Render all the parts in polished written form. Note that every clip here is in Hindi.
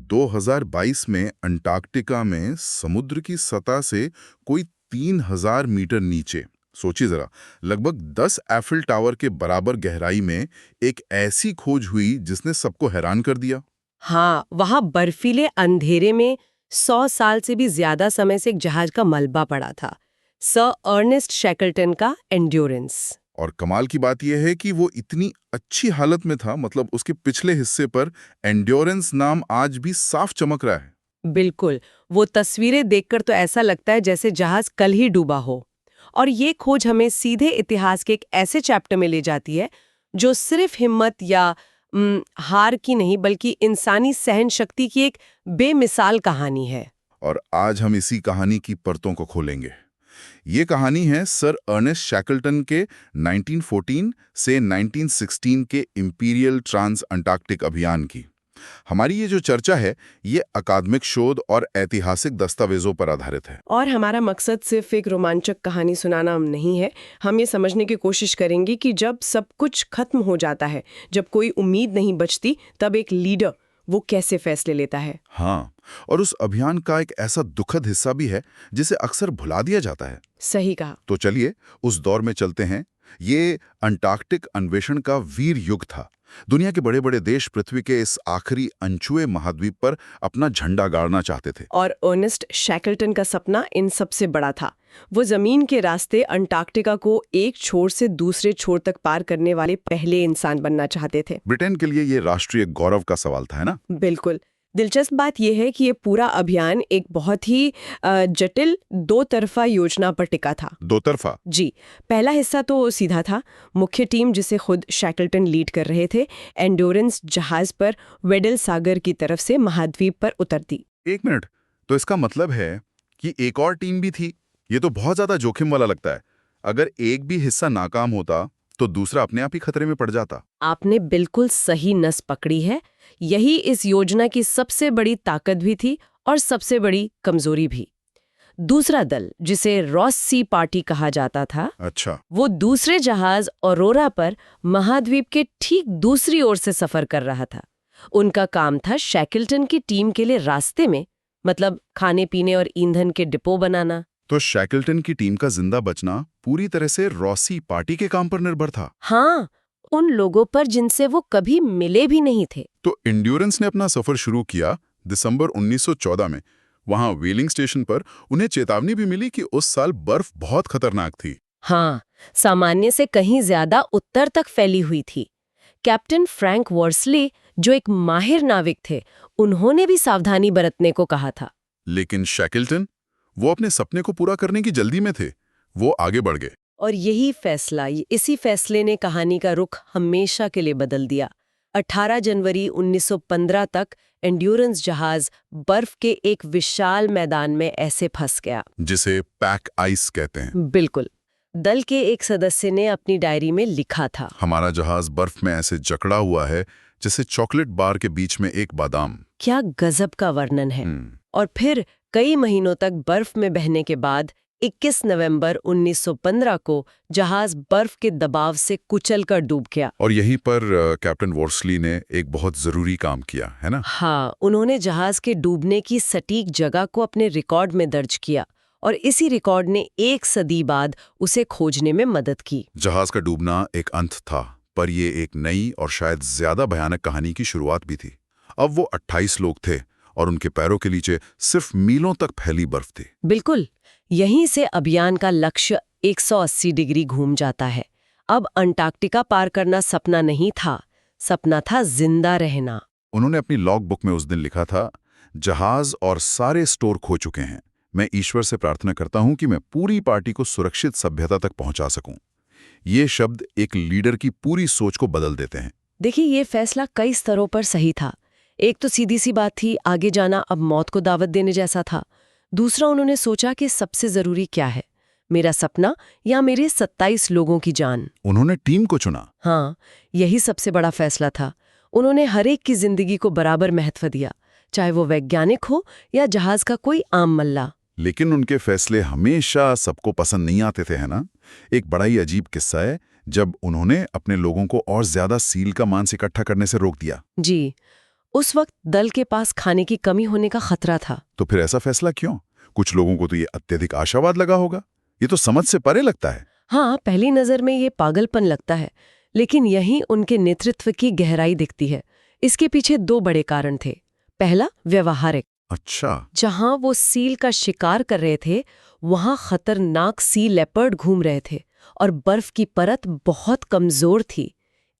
2022 में अंटार्कटिका में समुद्र की सतह से कोई 3000 मीटर नीचे, सोचिए जरा, लगभग 10 एफिल टावर के बराबर गहराई में एक ऐसी खोज हुई जिसने सबको हैरान कर दिया। हाँ, वहाँ बर्फीले अंधेरे में 100 साल से भी ज्यादा समय से एक जहाज का मलबा पड़ा था, सर अर्नेस्ट शैकल्टन का एंड्योरेंस। और कमाल की बात यह है कि वो इतनी अच्छी हालत में था, मतलब उसके पिछले हिस्से पर एंड्योरेंस नाम आज भी साफ चमक रहा है। बिल्कुल, वो तस्वीरें देखकर तो ऐसा लगता है जैसे जहाज कल ही डूबा हो। और ये खोज हमें सीधे इतिहास के एक ऐसे चैप्टर में ले जाती है जो सिर्फ हिम्मत या हार की नहीं बल्कि इंसानी सहन शक्ति की एक बेमिसाल कहानी है। और आज हम इसी कहानी की परतों को खोलेंगे। ये कहानी है सर अर्नेस्ट शैकल्टन के 1914 से 1916 के इंपीरियल ट्रांस अंटार्कटिक अभियान की। हमारी ये जो चर्चा है, ये अकादमिक शोध और ऐतिहासिक दस्तावेजों पर आधारित है। और हमारा मकसद सिर्फ एक रोमांचक कहानी सुनाना नहीं है। हम ये समझने की कोशिश करेंगे कि जब सब कुछ खत्म हो जाता है, जब कोई उम्मीद नहीं बचती, तब एक लीडर वो कैसे फैसले लेता है। हाँ, और उस अभियान का एक ऐसा दुखद हिस्सा भी है जिसे अक्सर भुला दिया जाता है। सही कहा। तो चलिए उस दौर में चलते हैं। ये अंटार्कटिक अन्वेषण का वीर युग था। दुनिया के बड़े बड़े देश पृथ्वी के इस आखिरी अनछुए महाद्वीप पर अपना झंडा गाड़ना चाहते थे। और अर्नेस्ट शैकल्टन का सपना इन सबसे बड़ा था। वो जमीन के रास्ते अंटार्कटिका को एक छोर से दूसरे छोर तक पार करने वाले पहले इंसान बनना चाहते थे। ब्रिटेन के लिए ये राष्ट्रीय गौरव का सवाल था, है ना? बिल्कुल। दिलचस्प बात यह है कि ये पूरा अभियान एक बहुत ही जटिल दो तरफा योजना पर टिका था। दो तरफा? जी। पहला हिस्सा तो सीधा था। मुख्य टीम, जिसे खुद शैकल्टन लीड कर रहे थे, एंड्योरेंस जहाज पर वेडल सागर की तरफ से महाद्वीप पर उतरती। एक मिनट, तो इसका मतलब है कि एक और टीम भी थी? ये तो बहुत ज्यादा जोखिम वाला लगता है। अगर एक भी हिस्सा नाकाम होता तो दूसरा अपने आप ही खतरे में पड़ जाता। आपने बिल्कुल सही नस पकड़ी है। यही इस योजना की सबसे बड़ी ताकत भी थी और सबसे बड़ी कमजोरी भी। दूसरा दल, जिसे रॉस सी पार्टी कहा जाता था, अच्छा। वो दूसरे जहाज ऑरोरा पर महाद्वीप के ठीक दूसरी ओर से सफर कर रहा था। उनका काम था शैकल्टन की टीम के लिए रास्ते में, मतलब खाने पीने और ईंधन के डिपो बनाना। तो शैकल्टन की टीम का जिंदा बचना पूरी तरह से रॉसी पार्टी के काम पर निर्भर था। हाँ, उन लोगों पर जिनसे वो कभी मिले भी नहीं थे। तो एंड्योरेंस ने अपना सफर शुरू किया दिसंबर 1914 में। वहां व्हीलिंग स्टेशन पर उन्हें चेतावनी भी मिली कि उस साल बर्फ बहुत खतरनाक थी। हाँ, सामान्य से कहीं ज्यादा उत्तर तक फैली हुई थी। कैप्टन फ्रैंक वर्सली, जो एक माहिर नाविक थे, उन्होंने भी सावधानी बरतने को कहा था। लेकिन शैकल्टन, वो अपने सपने को पूरा करने की जल्दी में थे। वो आगे बढ़ गए। और इसी फैसले ने कहानी का रुख हमेशा के लिए बदल दिया। 18 जनवरी 1915 तक एंड्योरेंस जहाज बर्फ के एक विशाल मैदान में ऐसे फंस गया, जिसे पैक आइस कहते हैं। बिल्कुल। दल के एक सदस्य ने अपनी डायरी में लिखा था, हमारा जहाज बर्फ में ऐसे जकड़ा हुआ है जैसे चॉकलेट बार के बीच में एक बादाम। क्या गजब का वर्णन है। और फिर कई महीनों तक बर्फ में बहने के बाद 21 नवंबर 1915 को जहाज बर्फ के दबाव से कुचलकर डूब गया। और यहीं पर कैप्टन वॉर्सली ने एक बहुत जरूरी काम किया, है ना? हाँ, उन्होंने जहाज के डूबने की सटीक जगह को अपने रिकॉर्ड में दर्ज किया और इसी रिकॉर्ड ने एक सदी बाद उसे खोजने में मदद की। जहाज का डूबना एक अंत था, पर ये एक नई और शायद ज्यादा भयानक कहानी की शुरुआत भी थी। अब वो 28 लोग थे और उनके पैरों के नीचे सिर्फ मीलों तक फैली बर्फ थी। बिल्कुल। यहीं से अभियान का लक्ष्य 180 डिग्री घूम जाता है। अब अंटार्कटिका पार करना सपना नहीं था, सपना था जिंदा रहना। उन्होंने अपनी लॉग बुक में उस दिन लिखा था, जहाज और सारे स्टोर खो चुके हैं। मैं ईश्वर से प्रार्थना करता हूं कि मैं पूरी पार्टी को सुरक्षित सभ्यता तक पहुंचा सकूं। ये शब्द एक लीडर की पूरी सोच को बदल देते हैं। देखिए, ये फैसला कई स्तरों पर सही था। एक तो सीधी सी बात थी, आगे जाना अब मौत को दावत देने जैसा था। दूसरा, उन्होंने सोचा कि सबसे जरूरी क्या है, मेरा सपना या मेरे 27 लोगों की जान। उन्होंने टीम को चुना। हाँ, यही सबसे बड़ा फैसला था। उन्होंने हर एक की जिंदगी को बराबर महत्व दिया, चाहे वो वैज्ञानिक हो या जहाज का कोई आम मल्ला। लेकिन उनके फैसले हमेशा सबको पसंद नहीं आते थे, है ना? एक बड़ा ही अजीब किस्सा है जब उन्होंने अपने लोगों को और ज्यादा सील का मांस इकट्ठा करने से रोक दिया। जी, उस वक्त दल के पास खाने की कमी होने का खतरा था। तो फिर ऐसा फैसला क्यों? कुछ लोगों को तो ये अत्यधिक आशावाद लगा होगा। ये तो समझ से परे लगता है। हाँ, पहली नजर में ये पागलपन लगता है, लेकिन यहीं उनके नेतृत्व की गहराई दिखती है। इसके पीछे दो बड़े कारण थे। पहला, व्यवहारिक। अच्छा। जहां वो सील का शिकार कर रहे थे, वहां खतरनाक सी लेपर्ड घूम रहे थे और बर्फ की परत बहुत कमजोर थी।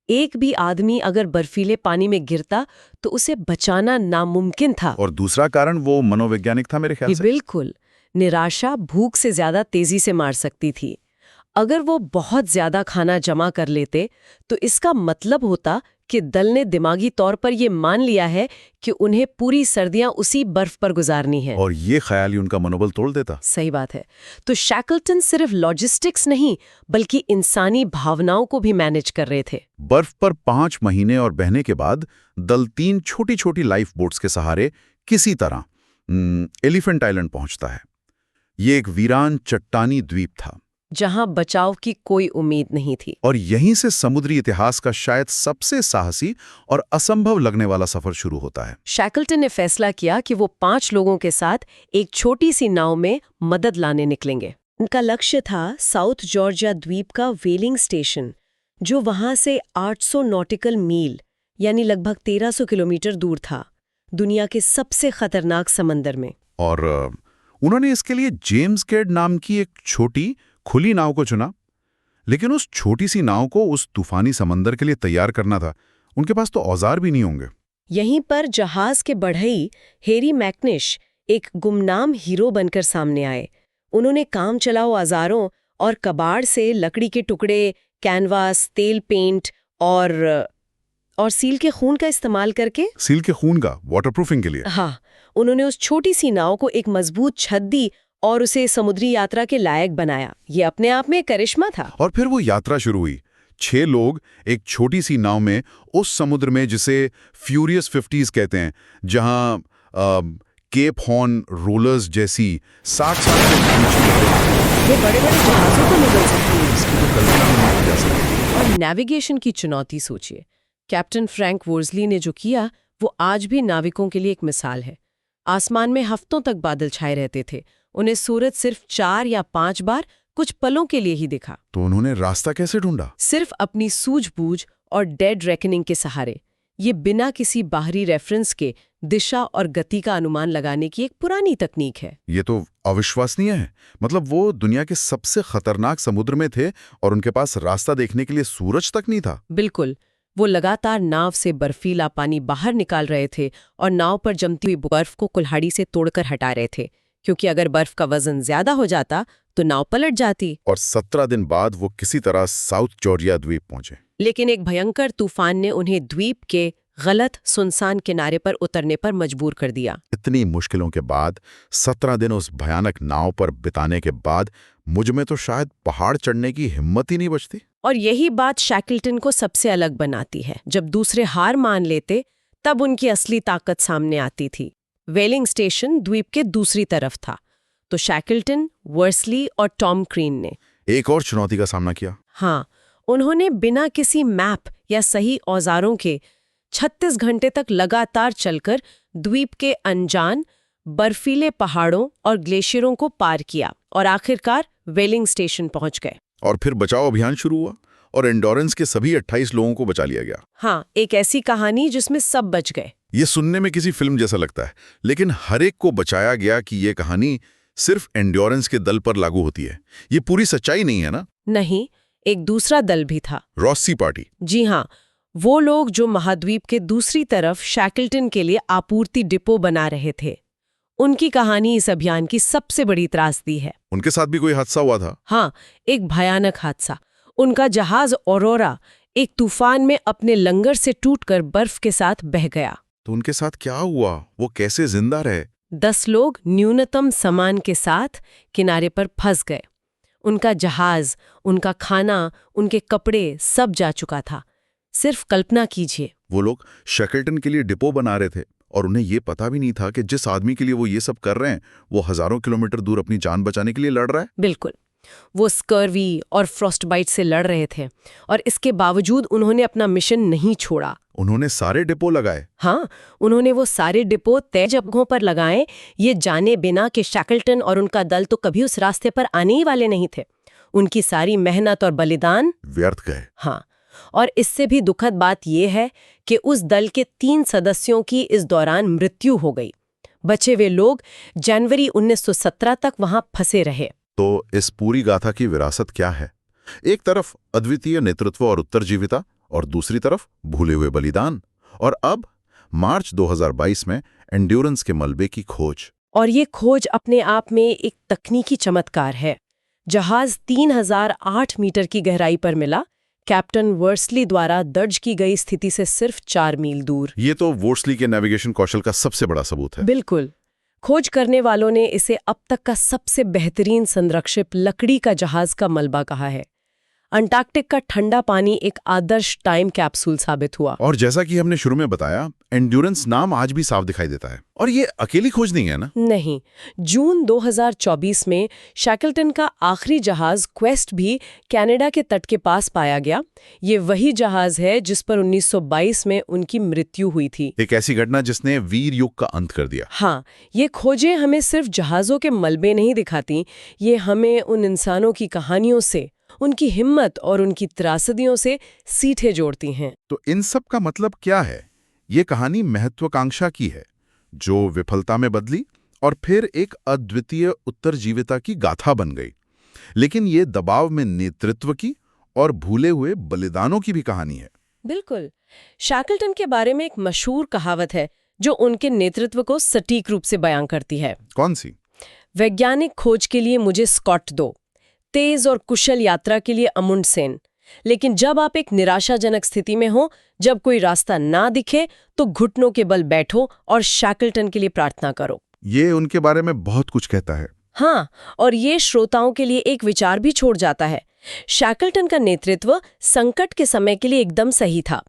एक भी आदमी अगर बर्फीले पानी में गिरता तो उसे बचाना नामुमकिन था। और दूसरा कारण वो मनोवैज्ञानिक था मेरे ख्याल से। बिल्कुल। निराशा भूख से ज्यादा तेजी से मार सकती थी। अगर वो बहुत ज्यादा खाना जमा कर लेते तो इसका मतलब होता कि दल ने दिमागी तौर पर ये मान लिया है कि उन्हें पूरी सर्दियां उसी बर्फ पर गुजारनी है। और ये ख्याल ही उनका मनोबल तोड़ देता। सही बात है। तो शैकल्टन सिर्फ लॉजिस्टिक्स नहीं बल्कि इंसानी भावनाओं को भी मैनेज कर रहे थे। बर्फ पर 5 महीने और बहने के बाद दल 3 छोटी-छोटी लाइफ बोट्स के सहारे किसी तरह एलिफेंट आइलैंड पहुंचता है। ये एक वीरान चट्टानी द्वीप था जहां बचाव की कोई उम्मीद नहीं थी। और यहीं से समुद्री इतिहास का शायद सबसे साहसी और असंभव लगने वाला सफर शुरू होता है। शैकल्टन ने फैसला किया कि वो 5 लोगों के साथ एक छोटी सी नाव में मदद लाने निकलेंगे। उनका लक्ष्य था साउथ जॉर्जिया द्वीप का व्हेलिंग स्टेशन, जो वहां से 800 नॉटिकल मील यानी लगभग 1300 किलोमीटर दूर था, दुनिया के सबसे खतरनाक समंदर में। और उन्होंने इसके लिए जेम्स कैड नाम की एक छोटी खुली नाव को चुना। लेकिन उस छोटी सी नाव को उस तूफानी समंदर के लिए तैयार करना था। उनके पास तो औजार भी नहीं होंगे। यहीं पर जहाज के बढ़ई हेरी मैकनिश एक गुमनाम हीरो बनकर सामने आए। उन्होंने काम चलाओ औजारों और कबाड़ से लकड़ी के टुकड़े, कैनवास, तेल पेंट और सील के खून का इस्तेमाल करके सील के खून का वाटरप्रूफिंग के लिए। हाँ, उन्होंने उस छोटी सी नाव को एक मजबूत छत दी और उसे समुद्री यात्रा के लायक बनाया। ये अपने आप में करिश्मा था। और फिर वो यात्रा शुरू हुई। 6 लोग एक छोटी सी नाव में उस समुद्र में जिसे फ्यूरियस 50s कहते हैं, जहां केप हॉर्न रोलर्स जैसी 60 साल से ये बड़े-बड़े जहाजों को निगल सकती है। इसकी तो कल्पना भी नहीं की जा सकती। और नेविगेशन की चुनौती सोचिए। कैप्टन फ्रैंक वोर्जली ने जो किया वो आज भी नाविकों के लिए एक मिसाल है। आसमान में हफ्तों तक बादल छाए रहते थे। उन्हें सूरज सिर्फ 4 या 5 बार कुछ पलों के लिए ही दिखा। तो उन्होंने रास्ता कैसे ढूंढा? सिर्फ अपनी सूझबूझ और डेड रेकनिंग के सहारे। ये बिना किसी बाहरी रेफरेंस के दिशा और गति का अनुमान लगाने की एक पुरानी तकनीक है। ये तो अविश्वसनीय है। मतलब वो दुनिया के सबसे खतरनाक समुद्र में थे और उनके पास रास्ता देखने के लिए सूरज तक नहीं था। बिल्कुल। वो लगातार नाव से बर्फीला पानी बाहर निकाल रहे थे और नाव पर जमती हुई बर्फ को कुल्हाड़ी से तोड़कर हटा रहे थे, क्योंकि अगर बर्फ का वजन ज्यादा हो जाता तो नाव पलट जाती। और 17 दिन बाद वो किसी तरह साउथ जॉर्जिया द्वीप पहुंचे। लेकिन एक भयंकर तूफान ने उन्हें द्वीप के गलत सुनसान किनारे पर उतरने पर मजबूर कर दिया। इतनी मुश्किलों के बाद 17 दिन उस भयानक नाव पर बिताने के बाद मुझ में तो शायद पहाड़ चढ़ने की हिम्मत ही नहीं बचती। और यही बात शैकल्टन को सबसे अलग बनाती है। जब दूसरे हार मान लेते तब उनकी असली ताकत सामने आती थी। व्हेलिंग स्टेशन द्वीप के दूसरी तरफ था, तो शैकल्टन, वर्सली और टॉम क्रीन ने एक और चुनौती का सामना किया। हाँ, उन्होंने बिना किसी मैप या सही औजारों के 36 घंटे तक लगातार चलकर द्वीप के अनजान बर्फीले पहाड़ों और ग्लेशियरों को पार किया और आखिरकार व्हेलिंग स्टेशन पहुंच गए। और फिर बचाव अभियान शुरू हुआ और एंडोरेंस के सभी 28 लोगों को बचा लिया गया। हाँ, एक ऐसी कहानी जिसमें सब बच गए। ये सुनने में किसी फिल्म जैसा लगता है, लेकिन हर एक को बचाया गया कि ये कहानी सिर्फ एंडोरेंस के दल पर लागू होती है। ये पूरी सच्चाई नहीं है ना? नहीं, एक दूसरा दल भी था, रॉसी पार्टी। जी हाँ, वो लोग जो महाद्वीप के दूसरी तरफ शैकल्टन के लिए आपूर्ति डिपो बना रहे थे। उनकी कहानी इस अभियान की सबसे बड़ी त्रासदी है। उनके साथ भी कोई हादसा हुआ था? हाँ, एक भयानक हादसा। उनका जहाज औरोरा एक तूफान में अपने लंगर से टूटकर बर्फ के साथ बह गया। तो उनके साथ क्या हुआ? वो कैसे जिंदा रहे? 10 लोग न्यूनतम सामान के साथ किनारे पर फंस गए। उनका जहाज, उनका खाना, उनके कपड़े सब जा चुका था। सिर्फ कल्पना कीजिए। वो लोग शैकल्टन के लिए डिपो बना रहे थे और उन्हें ये पता भी नहीं था कि जिस आदमी के लिए वो ये सब कर रहे हैं वो हजारों किलोमीटर दूर अपनी जान बचाने के लिए लड़ रहा है। बिल्कुल। वो स्कर्वी और फ्रॉस्टबाइट से लड़ रहे थे और इसके बावजूद उन्होंने अपना मिशन नहीं छोड़ा। उन्होंने सारे डिपो लगाए। हाँ, उन्होंने वो सारे डिपो तय जगहों पर लगाए, ये जाने बिना कि शैकल्टन और उनका दल तो कभी उस रास्ते पर आने ही वाले नहीं थे। उनकी सारी मेहनत और बलिदान व्यर्थ गए। हाँ, और इससे भी दुखद बात यह है कि उस दल के 3 सदस्यों की इस दौरान मृत्यु हो गई। बचे हुए लोग जनवरी 1917 तक वहां फंसे रहे। तो इस पूरी गाथा की विरासत क्या है? एक तरफ अद्वितीय नेतृत्व और उत्तरजीविता, और दूसरी तरफ भूले हुए बलिदान, और अब मार्च 2022 में एंड्योरेंस के मलबे की खोज। और ये खोज अपने आप में एक तकनीकी चमत्कार है। जहाज 3008 मीटर की गहराई पर मिला, कैप्टन वर्सली द्वारा दर्ज की गई स्थिति से सिर्फ 4 मील दूर। ये तो वोर्सली के नेविगेशन कौशल का सबसे बड़ा सबूत है। बिल्कुल। खोज करने वालों ने इसे अब तक का सबसे बेहतरीन संरक्षित लकड़ी का जहाज का मलबा कहा है। अंटार्कटिक का ठंडा पानी एक आदर्श टाइम कैप्सूल साबित हुआ। और जैसा कि हमने शुरू में बताया, एंड्योरेंस नाम आज भी साफ दिखाई देता है। और ये अकेली खोज नहीं है ना? नहीं, जून 2024 में शैकल्टन का आखिरी जहाज क्वेस्ट भी कनाडा के तट के पास पाया गया। ये वही जहाज है जिस पर 1922 में उनकी मृत्यु हुई थी। एक ऐसी घटना जिसने वीर युग का अंत कर दिया। हाँ, ये खोजें हमें सिर्फ जहाजों के मलबे नहीं दिखाती, ये हमें उन इंसानों की कहानियों से, उनकी हिम्मत और उनकी त्रासदियों से सीधे जोड़ती हैं। तो इन सब का मतलब क्या है? ये कहानी महत्वाकांक्षा की है, जो विफलता में बदली और फिर एक अद्वितीय उत्तरजीविता की गाथा बन गई। लेकिन ये दबाव में नेतृत्व की और भूले हुए बलिदानों की भी कहानी है। बिल्कुल। शैकल्टन के बारे में एक मशहूर कहावत है जो उनके नेतृत्व को सटीक रूप से बयां करती है। कौन सी? वैज्ञानिक खोज के लिए मुझे स्कॉट दो, तेज और कुशल यात्रा के लिए अमुंडसेन। लेकिन जब आप एक निराशाजनक स्थिति में हो, जब कोई रास्ता ना दिखे, तो घुटनों के बल बैठो और शैकल्टन के लिए प्रार्थना करो। ये उनके बारे में बहुत कुछ कहता है। हाँ, और ये श्रोताओं के लिए एक विचार भी छोड़ जाता है। शैकल्टन का नेतृत्व संकट के समय के लिए एकदम सही था।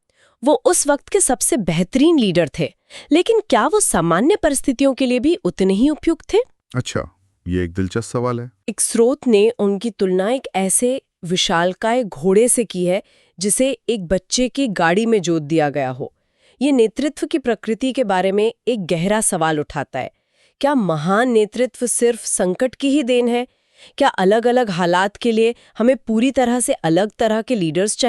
वो उस वक्त के सबसे बेहतरीन लीडर थे, लेकिन क्या वो सामान्य परिस्थितियों के लिए भी उतने ही उपयुक्त थे? अच्छा, ये एक दिलचस्प सवाल है। एक स्रोत ने उनकी तुलना एक ऐसे विशालकाय घोड़े से की है जिसे एक बच्चे की गाड़ी में जोत दिया गया हो। ये नेतृत्व की प्रकृति के बारे में एक गहरा सवाल उठाता है। क्या महान नेतृत्व सिर्फ संकट की ही देन है? क्या अलग-अलग हालात के लिए हमें पूरी तरह से अलग तरह के लीडर्स चाहिए?